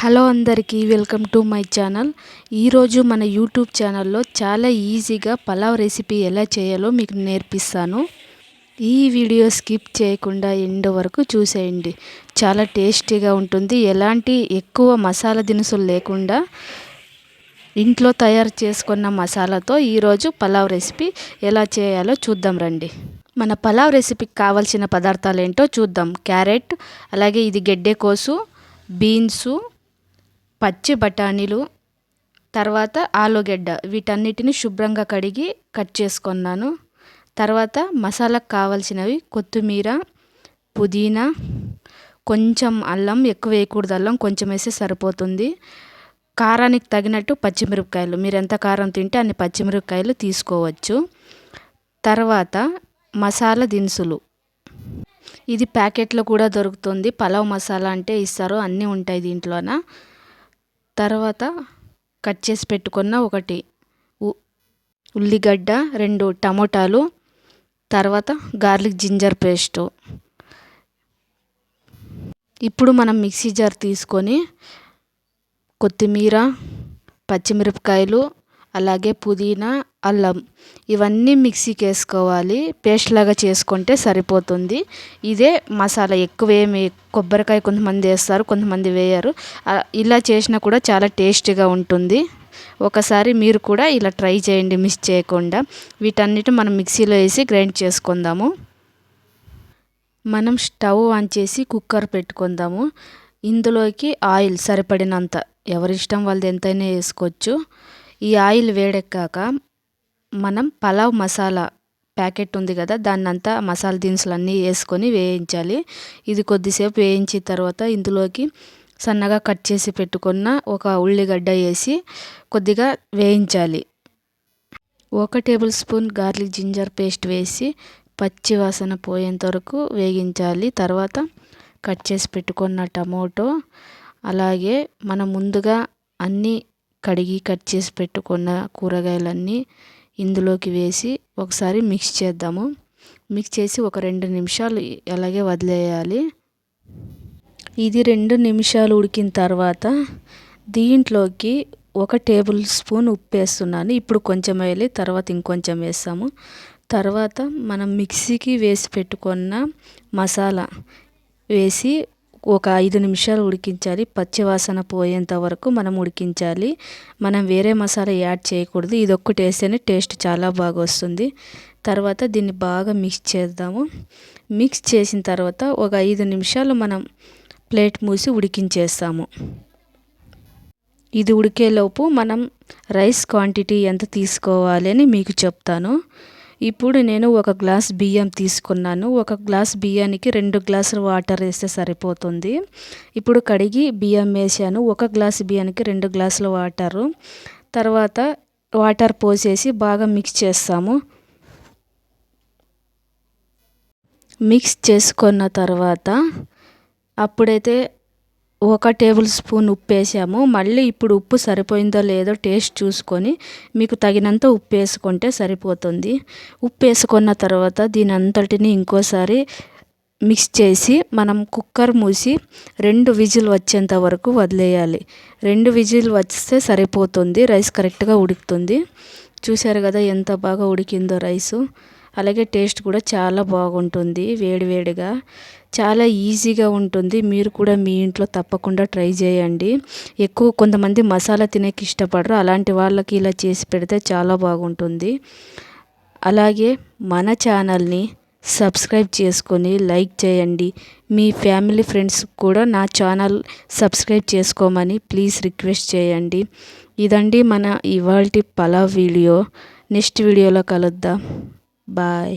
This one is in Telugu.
హలో అందరికీ వెల్కమ్ టు మై ఛానల్. ఈరోజు మన యూట్యూబ్ ఛానల్లో చాలా ఈజీగా పలావ్ రెసిపీ ఎలా చేయాలో మీకు నేర్పిస్తాను. ఈ వీడియో స్కిప్ చేయకుండా ఎండ్ వరకు చూసేయండి. చాలా టేస్టీగా ఉంటుంది. ఎలాంటి ఎక్కువ మసాలా దినుసులు లేకుండా ఇంట్లో తయారు చేసుకున్న మసాలాతో ఈరోజు పలావ్ రెసిపీ ఎలా చేయాలో చూద్దాం రండి. మన పలావ్ రెసిపీకి కావాల్సిన పదార్థాలు ఏంటో చూద్దాం. క్యారెట్, అలాగే ఇది గెడ్డెకోసు, బీన్సు, పచ్చి బఠానీలు, తర్వాత ఆలుగడ్డ, వీటన్నిటిని శుభ్రంగా కడిగి కట్ చేసుకున్నాను. తర్వాత మసాలాకు కావాల్సినవి కొత్తిమీర, పుదీనా, కొంచెం అల్లం, ఎక్కువ వేయకూడదు, అల్లం కొంచెం వేస్తే సరిపోతుంది. కారానికి తగినట్టు పచ్చిమిరపకాయలు, మీరు ఎంత కారం తింటే అన్ని పచ్చిమిరపకాయలు తీసుకోవచ్చు. తర్వాత మసాలా దినుసులు, ఇది ప్యాకెట్లో కూడా దొరుకుతుంది. పలావ్ మసాలా అంటే ఇస్తారు, అన్నీ ఉంటాయి దీంట్లోన. తర్వాత కట్ చేసి పెట్టుకున్న ఒకటి ఉల్లిగడ్డ, 2 టమోటాలు, తర్వాత గార్లిక్ జింజర్ పేస్టు. ఇప్పుడు మనం మిక్సీ జార్ తీసుకొని కొత్తిమీర, పచ్చిమిరపకాయలు, అలాగే పుదీనా, అల్లం ఇవన్నీ మిక్సీకి వేసుకోవాలి. పేస్ట్ లాగా చేసుకుంటే సరిపోతుంది. ఇదే మసాలా. ఎక్కువ ఏమి, కొబ్బరికాయ కొంతమంది వేస్తారు, కొంతమంది వేయరు. ఇలా చేసినా కూడా చాలా టేస్టీగా ఉంటుంది. ఒకసారి మీరు కూడా ఇలా ట్రై చేయండి మిస్ చేయకుండా. వీటన్నిటి మనం మిక్సీలో వేసి గ్రైండ్ చేసుకుందాము. మనం స్టవ్ ఆన్ చేసి కుక్కర్ పెట్టుకుందాము. ఇందులోకి ఆయిల్ సరిపడినంత, ఎవరిష్టం వాళ్ళది ఎంతైనా వేసుకోవచ్చు. ఈ ఆయిల్ వేడెక్కాక మనం పలావ్ మసాలా ప్యాకెట్ ఉంది కదా, దాన్నంతా మసాలా దినుసులు అన్నీ వేసుకొని వేయించాలి. ఇది కొద్దిసేపు వేయించిన తర్వాత ఇందులోకి సన్నగా కట్ చేసి పెట్టుకున్న ఒక ఉల్లిగడ్డ వేసి కొద్దిగా వేయించాలి. 1 tablespoon garlic ginger paste వేసి పచ్చి వాసన పోయేంత వరకు వేగించాలి. తర్వాత కట్ చేసి పెట్టుకున్న టమోటో, అలాగే మనం ముందుగా అన్నీ కడిగి కట్ చేసి పెట్టుకున్న కూరగాయలన్నీ ఇందులోకి వేసి ఒకసారి మిక్స్ చేద్దాము. మిక్స్ చేసి ఒక 2 నిమిషాలు అలాగే వదిలేయాలి. ఇది 2 నిమిషాలు ఉడికిన తర్వాత దీంట్లోకి 1 టేబుల్ స్పూన్ ఉప్పు వేస్తున్నాను. ఇప్పుడు కొంచెం వేయాలి, తర్వాత ఇంకొంచెం వేస్తాము. తర్వాత మనం మిక్సీకి వేసి పెట్టుకున్న మసాలా వేసి ఒక 5 నిమిషాలు ఉడికించాలి. పచ్చివాసన పోయేంత వరకు మనం ఉడికించాలి. మనం వేరే మసాలా యాడ్ చేయకూడదు. ఇది ఒక్కటి వేస్తేనే టేస్ట్ చాలా బాగా వస్తుంది. తర్వాత దీన్ని బాగా మిక్స్ చేద్దాము. మిక్స్ చేసిన తర్వాత ఒక 5 నిమిషాలు మనం ప్లేట్ మూసి ఉడికించేస్తాము. ఇది ఉడికేలోపు మనం రైస్ క్వాంటిటీ ఎంత తీసుకోవాలి అని మీకు చెప్తాను. ఇప్పుడు నేను 1 గ్లాస్ బియ్యం తీసుకున్నాను. 1 గ్లాస్ బియ్యానికి 2 గ్లాసులు వాటర్ వేస్తే సరిపోతుంది. ఇప్పుడు కడిగి బియ్యం వేసాను. 1 గ్లాస్ బియ్యానికి 2 గ్లాసుల వాటరు. తర్వాత వాటర్ పోసేసి బాగా మిక్స్ చేస్తాము. మిక్స్ చేసుకున్న తర్వాత అప్పుడైతే 1 టేబుల్ స్పూన్ ఉప్పు వేసాము. మళ్ళీ ఇప్పుడు ఉప్పు సరిపోయిందో లేదో టేస్ట్ చూసుకొని మీకు తగినంత ఉప్పు వేసుకుంటే సరిపోతుంది. ఉప్పు వేసుకున్న తర్వాత దీని అంతటిని ఇంకోసారి మిక్స్ చేసి మనం కుక్కర్ మూసి 2 విజిల్ వచ్చేంత వరకు వదిలేయాలి. 2 విజిల్ వస్తే సరిపోతుంది. రైస్ కరెక్ట్గా ఉడుకుతుంది. చూశారు కదా ఎంత బాగా ఉడికిందో రైసు. అలాగే టేస్ట్ కూడా చాలా బాగుంటుంది. వేడివేడిగా చాలా ఈజీగా ఉంటుంది. మీరు కూడా మీ ఇంట్లో తప్పకుండా ట్రై చేయండి. ఎక్కువ కొంతమంది మసాలా తినేకి ఇష్టపడరు, అలాంటి వాళ్ళకి ఇలా చేసి పెడితే చాలా బాగుంటుంది. అలాగే మన ఛానల్ని సబ్స్క్రైబ్ చేసుకొని లైక్ చేయండి. మీ ఫ్యామిలీ ఫ్రెండ్స్ కూడా నా ఛానల్ సబ్స్క్రైబ్ చేసుకోమని ప్లీజ్ రిక్వెస్ట్ చేయండి. ఇదండి మన ఇవాల్టి పలావ్ వీడియో. నెక్స్ట్ వీడియోలో కలుద్దాం. బాయ్.